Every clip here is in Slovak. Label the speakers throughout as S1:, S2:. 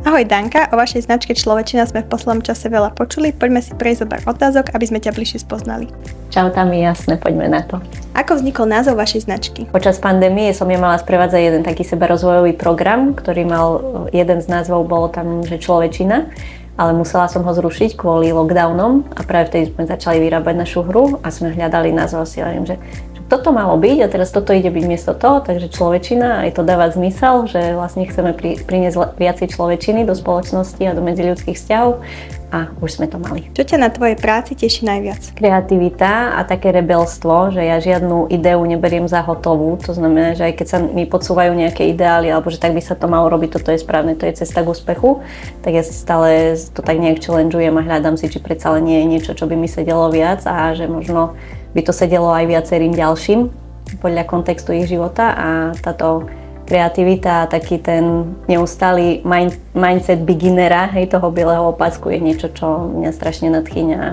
S1: Ahoj Danka, o vašej značke Človečina sme v poslednom čase veľa počuli. Poďme si prejsť zo pár otázok, aby sme ťa bližšie spoznali.
S2: Čau, tam je jasné, poďme na to.
S1: Ako vznikol názov vašej značky?
S2: Počas pandémie som ja mala sprevádzať jeden taký sebarozvojový program, ktorý mal, jeden z názvov bolo tam, že Človečina, ale musela som ho zrušiť kvôli lockdownom a práve vtedy sme začali vyrábať našu hru a sme hľadali názov, si hovorím, že toto malo byť a teraz toto ide byť miesto toho, takže Človečina, aj to dáva zmysel, že vlastne chceme priniesť viacej človečiny do spoločnosti a do medziľudských vzťahov a už sme to mali.
S1: Čo ťa na tvojej práci teší najviac?
S2: Kreativita a také rebelstvo, že ja žiadnu ideu neberiem za hotovú, to znamená, že aj keď sa mi podsúvajú nejaké ideály alebo že tak by sa to malo robiť, toto je správne, to je cesta k úspechu, tak ja si stále to tak nejak challengeujem a hľadám si, či predsa len nie je niečo, čo by mi sedelo viac a že možno by to sedelo aj viacerým ďalším podľa kontextu ich života a táto kreativita a taký ten neustály mindset beginnera, hej, toho bieleho opasku je niečo, čo mňa strašne nadchýňa a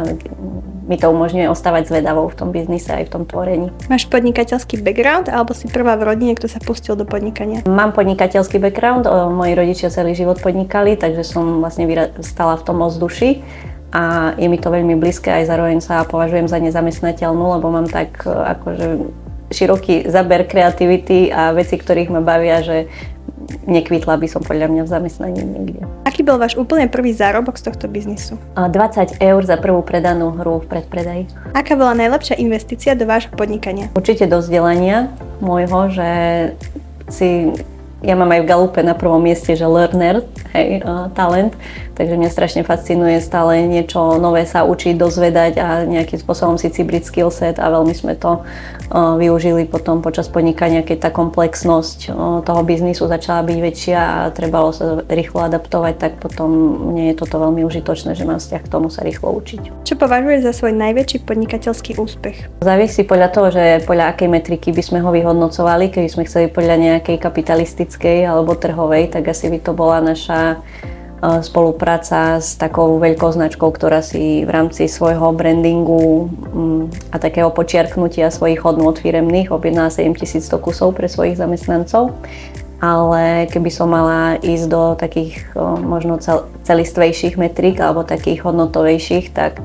S2: mi to umožňuje ostávať zvedavou v tom biznise aj v tom tvorení.
S1: Máš podnikateľský background alebo si prvá v rodine, kto sa pustil do podnikania?
S2: Mám podnikateľský background, moji rodičia celý život podnikali, takže som vlastne vyrastala v tom ovzduší. A je mi to veľmi blízke, aj zároveň sa považujem za nezamestnateľnú, lebo mám tak akože široký záber kreativity a veci, ktorých ma bavia, že nekvitla by som podľa mňa v zamestnaní nikde.
S1: Aký bol váš úplne prvý zárobok z tohto biznisu?
S2: 20 eur za prvú predanú hru v predpredaji.
S1: Aká bola najlepšia investícia do vášho podnikania?
S2: Určite do vzdelania môjho, že ja mám aj v Galupe na prvom mieste, že learner, hej, talent, takže mňa strašne fascinuje stále niečo nové sa učiť, dozvedať a nejakým spôsobom si cibriť skillset a veľmi sme to využili potom počas podnikania, keď tá komplexnosť toho biznisu začala byť väčšia a trebalo sa rýchlo adaptovať, tak potom mne je toto veľmi užitočné, že mám vzťah k tomu sa rýchlo učiť.
S1: Čo považuješ za svoj najväčší podnikateľský úspech?
S2: Závisí podľa toho, že podľa akej metriky by sme ho vyhodnocovali, keby sme chceli podľa nejakej kapitalistickej alebo trhovej, tak asi by to bola naša spolupráca s takou veľkou značkou, ktorá si v rámci svojho brandingu a takého počiarknutia svojich hodnôt firemných objedná 7100 kusov pre svojich zamestnancov. Ale keby som mala ísť do takých možno celistvejších metrík alebo takých hodnotovejších, tak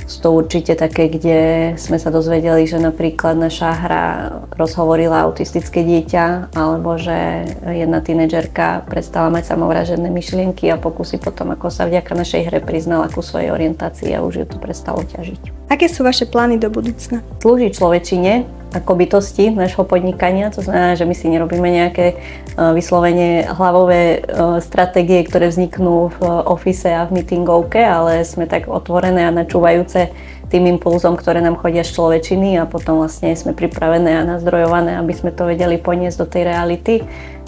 S2: sú to určite také, kde sme sa dozvedeli, že napríklad naša hra rozhovorila autistické dieťa, alebo že jedna tínedžerka prestala mať samovražedné myšlienky a pokusy potom, ako sa vďaka našej hre priznala ku svojej orientácii a už ju to prestalo ťažiť.
S1: Aké sú vaše plány do budúcna?
S2: Slúžiť človečine ako bytosti nášho podnikania, to znamená, že my si nerobíme nejaké vyslovene hlavové stratégie, ktoré vzniknú v office a v meetingovke, ale sme tak otvorené a načúvajúce tým impulzom, ktoré nám chodia z človečiny a potom vlastne sme pripravené a nazdrojované, aby sme to vedeli poniesť do tej reality.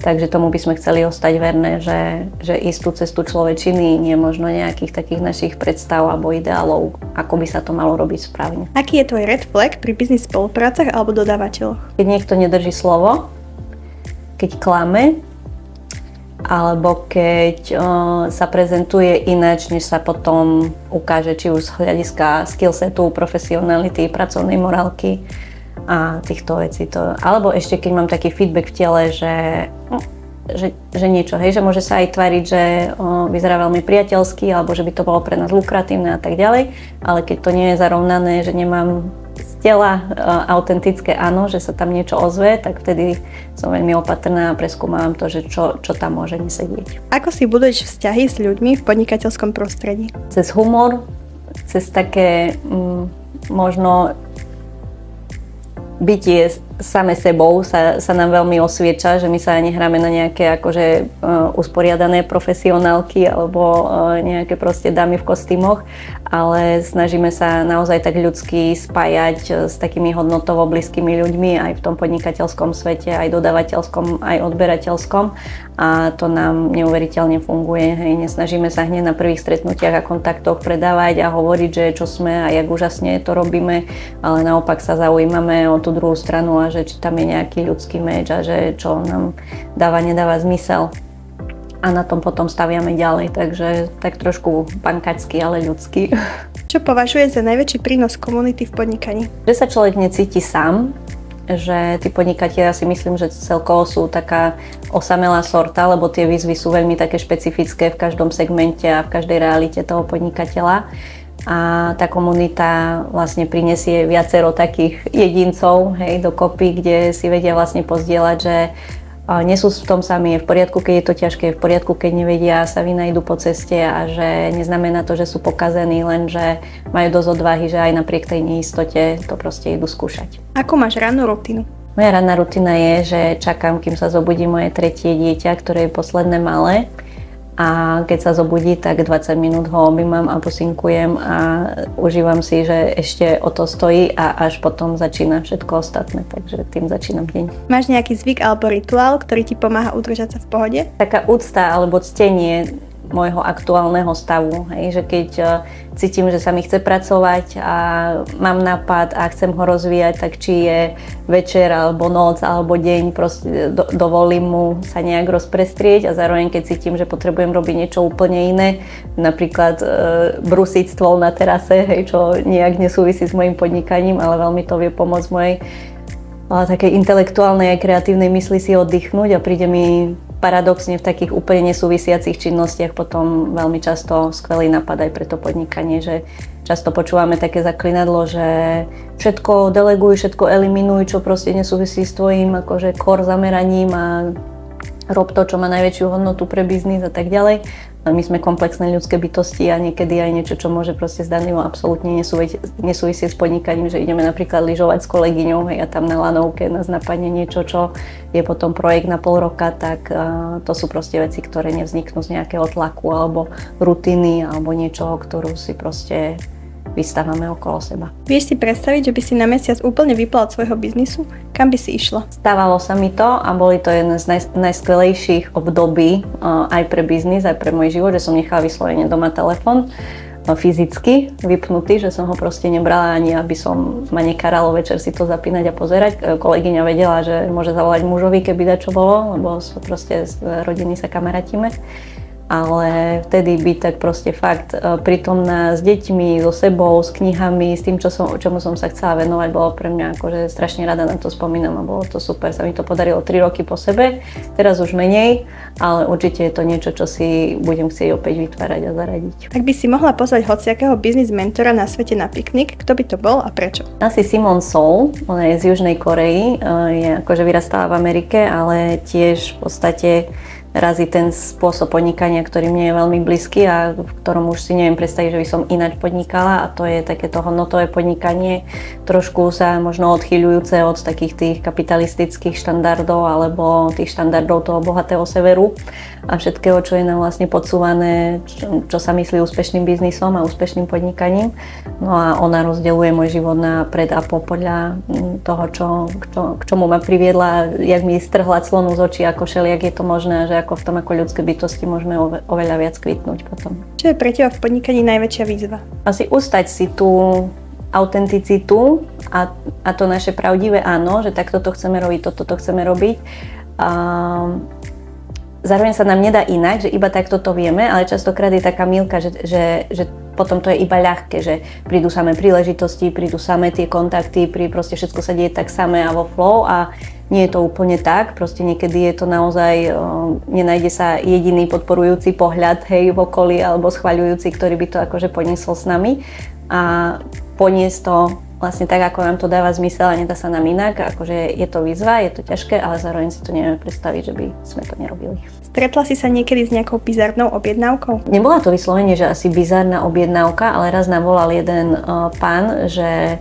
S2: Takže tomu by sme chceli ostať verné, že istú cestu človečiny nie možno nejakých takých našich predstav alebo ideálov, ako by sa to malo robiť správne.
S1: Aký je tvoj red flag pri biznis spoluprácach alebo dodávateľoch?
S2: Keď niekto nedrží slovo, keď klame, alebo keď sa prezentuje ináč, než sa potom ukáže, či už z hľadiska skillsetu, profesionality, pracovnej morálky a týchto vecí. Alebo ešte keď mám taký feedback v tele, že niečo, hej, že môže sa aj tváriť, že vyzerá veľmi priateľsky, alebo že by to bolo pre nás lukratívne a tak ďalej, ale keď to nie je zarovnané, že nemám tela autentické áno, že sa tam niečo ozve, tak vtedy som veľmi opatrná a preskúmavam to, že čo tam môže nesedieť.
S1: Ako si buduješ vzťahy s ľuďmi v podnikateľskom prostredí?
S2: Cez humor, cez také možno bytie same sebou sa nám veľmi osvieča, že my sa nehráme na nejaké akože usporiadané profesionálky alebo nejaké proste dámy v kostýmoch, ale snažíme sa naozaj tak ľudsky spájať s takými hodnotovo blízkymi ľuďmi aj v tom podnikateľskom svete, aj dodávateľskom, aj odberateľskom a to nám neuveriteľne funguje. Hej. Nesnažíme sa hneď na prvých stretnutiach a kontaktoch predávať a hovoriť, že čo sme a jak úžasne to robíme, ale naopak sa zaujímame o tú druhú stranu a že či tam je nejaký ľudský meč a že čo nám nedáva zmysel. A na tom potom staviame ďalej, takže tak trošku bankačský, ale ľudský.
S1: Čo považuješ za najväčší prínos komunity v podnikaní?
S2: Že sa človek necíti sám že tí podnikatelia si myslím, že celkovo sú taká osamelá sorta, lebo tie výzvy sú veľmi také špecifické v každom segmente a v každej realite toho podnikateľa. A tá komunita vlastne prinesie viacero takých jedincov, hej, dokopy, kde si vedia vlastne pozdieľať, že nie sú v tom sami, je v poriadku, keď je to ťažké, je v poriadku, keď nevedia, sa vynajdu po ceste a že neznamená to, že sú pokazení, len že majú dosť odvahy, že aj napriek tej neistote to proste idú skúšať.
S1: Akú máš rannú rutinu?
S2: Moja ranná rutina je, že čakám, kým sa zobudí moje tretie dieťa, ktoré je posledné malé. A keď sa zobudí, tak 20 minút ho objímam a posinkujem a užívam si, že ešte o to stojí a až potom začína všetko ostatné, takže tým začínam deň.
S1: Máš nejaký zvyk alebo rituál, ktorý ti pomáha udržať sa v pohode?
S2: Taká úcta alebo ctenie môjho aktuálneho stavu, hej, že keď cítim, že sa mi chce pracovať a mám nápad a chcem ho rozvíjať, tak či je večer alebo noc alebo deň, proste dovolím mu sa nejak rozprestrieť a zároveň keď cítim, že potrebujem robiť niečo úplne iné, napríklad brúsiť stôl na terase, hej, čo nejak nesúvisí s mojím podnikaním, ale veľmi to vie pomôcť mojej takej intelektuálnej a kreatívnej mysli si oddychnúť a príde mi paradoxne v takých úplne nesúvisiacich činnostiach potom veľmi často skvelý nápad aj pre to podnikanie, že často počúvame také zaklinadlo, že všetko deleguj, všetko eliminuj, čo proste nesúvisí s tvojím akože core zameraním a rob to, čo má najväčšiu hodnotu pre biznis a tak ďalej. My sme komplexné ľudské bytosti a niekedy aj niečo, čo môže proste zdanlivo absolútne nesúvisieť s podnikaním, že ideme napríklad lyžovať s kolegyňou, hej, a tam na lanovke nás napadne niečo, čo je potom projekt na pol roka, tak to sú proste veci, ktoré nevzniknú z nejakého tlaku alebo rutiny alebo niečoho, ktorú si proste vystávame okolo seba.
S1: Vieš si predstaviť, že by si na mesiac úplne vypla od svojho biznisu? Kam by si išla?
S2: Stávalo sa mi to a boli to jedné z najskvelejších období aj pre biznis, aj pre môj život, že som nechala vyslovene doma telefón fyzicky vypnutý, že som ho proste nebrala ani aby som ma nekaralo večer si to zapínať a pozerať. Kolegyňa vedela, že môže zavolať mužovi, keby dačo bolo, lebo proste z rodiny sa kamarátime. Ale vtedy byť tak proste fakt prítomná s deťmi, so sebou, s knihami, s tým, čomu som sa chcela venovať, bolo pre mňa akože strašne rada na to spomínam a bolo to super, sa mi to podarilo 3 roky po sebe, teraz už menej, ale určite je to niečo, čo si budem chcieť opäť vytvárať a zaradiť.
S1: Ak by si mohla pozvať hociakého biznis mentora na svete na piknik, kto by to bol a prečo?
S2: Asi Simone Seoul, ona je z Južnej Korei, je akože vyrastala v Amerike, ale tiež v podstate razí ten spôsob podnikania, ktorý mne je veľmi blízky a v ktorom už si neviem predstaviť, že by som ináč podnikala, a to je takéto hodnotové podnikanie, trošku sa možno odchýľujúce od takých tých kapitalistických štandardov alebo tých štandardov toho bohatého severu a všetkého, čo je nám vlastne podsúvané, čo sa myslí úspešným biznisom a úspešným podnikaním. No a ona rozdeľuje môj život na pred a po podľa toho, k čomu ma priviedla, jak mi strhla clonu z očí, ako všelijak je to možné, že ako v tom ako ľudské bytosti môžeme oveľa viac kvitnúť potom.
S1: Čo je pre teba v podnikaní najväčšia výzva? Asi
S2: ustať si tú autenticitu a to naše pravdivé áno, že takto to chceme robiť, toto chceme robiť. Zároveň sa nám nedá inak, že iba takto to vieme, ale častokrát je taká milka, že potom to je iba ľahké, že prídu samé príležitosti, prídu samé tie kontakty, proste všetko sa deje tak samé a vo flow a nie je to úplne tak, proste niekedy je to naozaj, nenájde sa jediný podporujúci pohľad, hej, v okolí alebo schvaľujúci, ktorý by to akože poniesol s nami a poniesť to vlastne tak, ako nám to dáva zmysel a nedá sa nám inak, akože je to výzva, je to ťažké, ale zároveň si to nevieme predstaviť, že by sme to nerobili.
S1: Stretla si sa niekedy s nejakou bizarnou objednávkou?
S2: Nebola to vyslovene, že asi bizarná objednávka, ale raz nám volal jeden pán, že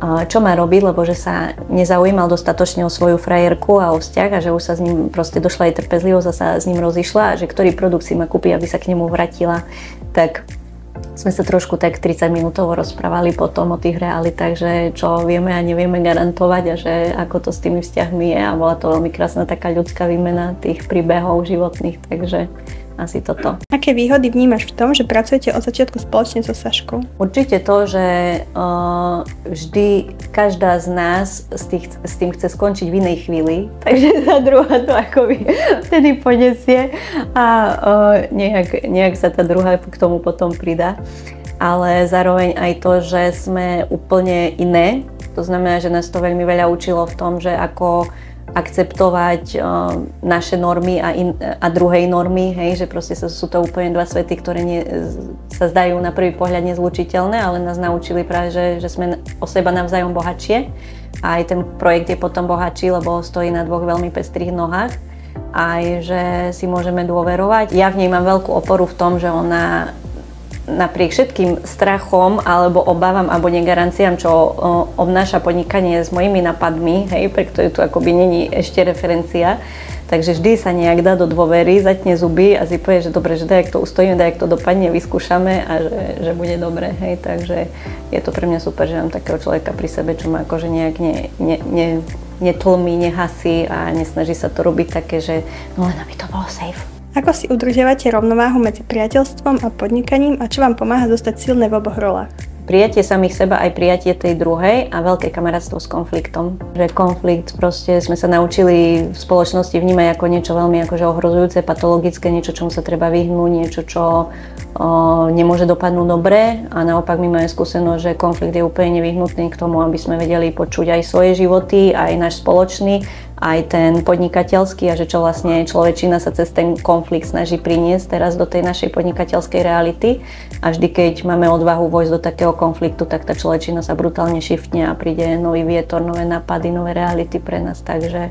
S2: čo má robiť, lebo že sa nezaujímal dostatočne o svoju frajerku a o vzťah a že už sa s ním proste došla aj trpezlivosť a sa s ním rozišla a že ktorý produkt si má kúpiť, aby sa k nemu vrátila. Tak sme sa trošku tak 30 minútovo rozprávali potom o tých realitách, že čo vieme a nevieme garantovať a že ako to s tými vzťahmi je a bola to veľmi krásna taká ľudská výmena tých príbehov životných, takže asi toto.
S1: Aké výhody vnímaš v tom, že pracujete od začiatku spoločne so Saškou?
S2: Určite to, že vždy každá z nás s tým chce skončiť v inej chvíli, takže tá druhá to akoby vtedy poniesie a nejak sa tá druhá k tomu potom pridá. Ale zároveň aj to, že sme úplne iné To znamená, že nás to veľmi veľa učilo v tom, že ako akceptovať naše normy a druhej normy, hej, že proste sú to úplne dva svety, ktoré sa zdajú na prvý pohľad nezlučiteľné, ale nás naučili práve, že sme o seba navzájom bohatšie a aj ten projekt je potom bohatší, lebo stojí na dvoch veľmi pestrých nohách, aj že si môžeme dôverovať. Ja v nej mám veľkú oporu v tom, že ona napriek všetkým strachom alebo obávam alebo negaranciám, čo obnáša podnikanie s mojimi nápadmi, hej, pre ktoré tu akoby není ešte referencia, takže vždy sa nejak dá do dôvery, zatne zuby a si povie, že dobre, že dajak to ustojíme, dajak to dopadne, vyskúšame a že bude dobre, hej, takže je to pre mňa super, že mám takého človeka pri sebe, čo ma akože nejak netlmí, nehasí a nesnaží sa to robiť také, že no len aby to bolo safe.
S1: Ako si udržiavate rovnováhu medzi priateľstvom a podnikaním a čo vám pomáha zostať silné v oboch rolách?
S2: Prijatie samých seba aj prijatie tej druhej a veľké kamarátstvo s konfliktom. Že konflikt proste sme sa naučili v spoločnosti vnímať ako niečo veľmi akože ohrozujúce, patologické, niečo, čomu sa treba vyhnúť, niečo, čo nemôže dopadnúť dobre a naopak my máme skúsenosť, že konflikt je úplne nevyhnutný k tomu, aby sme vedeli počuť aj svoje životy, aj náš spoločný, aj ten podnikateľský a že čo vlastne človečina sa cez ten konflikt snaží priniesť teraz do tej našej podnikateľskej reality a vždy, keď máme odvahu vojsť do takého konfliktu, tak tá človečina sa brutálne shiftne a príde nový vietor, nové nápady, nové reality pre nás, takže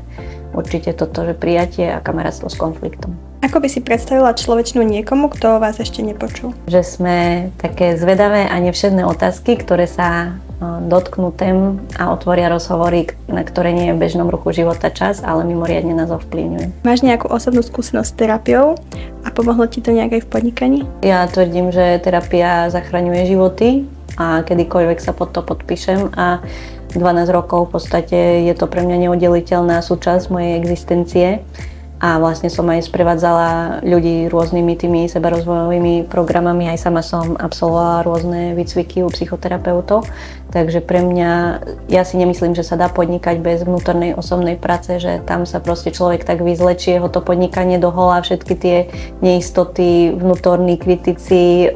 S2: určite toto, že prijatie a kamarátstvo s konfliktom.
S1: Ako by si predstavila človečinu niekomu, kto o vás ešte nepočul?
S2: Že sme také zvedavé a nevšedné otázky, ktoré sa dotknú tém a otvoria rozhovory, na ktoré nie je v bežnom ruchu života čas, ale mimoriadne nás ovplyvňuje.
S1: Máš nejakú osobnú skúsenosť s terapiou a pomohlo ti to nejak aj v podnikaní? Ja
S2: tvrdím, že terapia zachraňuje životy a kedykoľvek sa pod to podpíšem a 12 rokov v podstate je to pre mňa neoddeliteľná súčasť mojej existencie. A vlastne som aj sprevádzala ľudí rôznymi tými sebarozvojovými programami, aj sama som absolvovala rôzne výcviky u psychoterapeutov. Takže pre mňa, ja si nemyslím, že sa dá podnikať bez vnútornej osobnej práce, že tam sa proste človek tak vyzlečie, ho to podnikanie doholá, všetky tie neistoty, vnútorní kritici,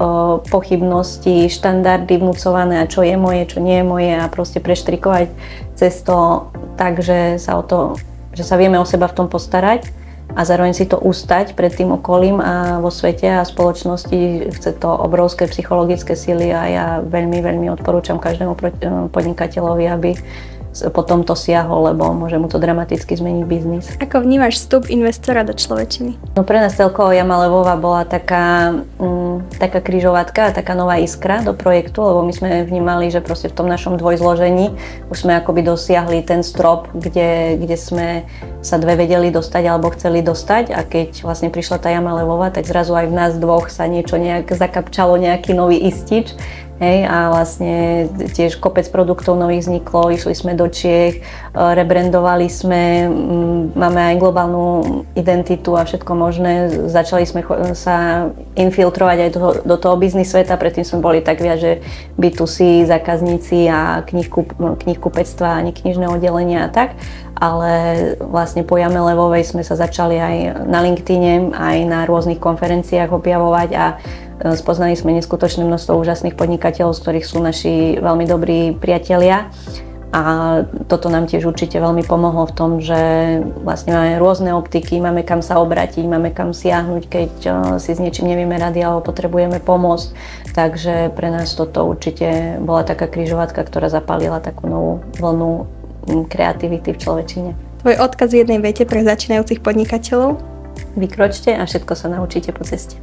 S2: pochybnosti, štandardy vnúcované a čo je moje, čo nie je moje a proste preštrikovať cez to tak, že sa vieme o seba v tom postarať. A zároveň si to ustať pred tým okolím a vo svete a spoločnosti chce to obrovské psychologické sily a ja veľmi, veľmi odporúčam každému podnikateľovi, aby potom to siahol, lebo môže mu to dramaticky zmeniť biznis.
S1: Ako vnímaš vstup investora do človečiny?
S2: No pre nás celkovo Jama Levová bola taká križovatka, taká nová iskra do projektu, lebo my sme vnímali, že proste v tom našom dvojzložení už sme akoby dosiahli ten strop, kde sme sa dve vedeli dostať alebo chceli dostať a keď vlastne prišla tá Jama Levová, tak zrazu aj v nás dvoch sa niečo nejak zakapčalo, nejaký nový istič. Hej, a vlastne tiež kopec produktov nových vzniklo, išli sme do Čiech, rebrandovali sme, máme aj globálnu identitu a všetko možné. Začali sme sa infiltrovať aj do toho biznis sveta, predtým sme boli tak viac, že B2C, zákazníci a knihkupectva, ani knižné oddelenia a tak. Ale vlastne po Jame Levovej sme sa začali aj na LinkedIne, aj na rôznych konferenciách objavovať a spoznali sme neskutočné množstvo úžasných podnikateľov, z ktorých sú naši veľmi dobrí priatelia. A toto nám tiež určite veľmi pomohlo v tom, že vlastne máme rôzne optiky, máme kam sa obrátiť, máme kam siahnuť, keď si s niečím nevieme rady alebo potrebujeme pomôcť. Takže pre nás toto určite bola taká križovatka, ktorá zapálila takú novú vlnu kreativity v človečine.
S1: Tvoj odkaz v jednej vete pre začínajúcich podnikateľov?
S2: Vykročte a všetko sa naučíte po ceste.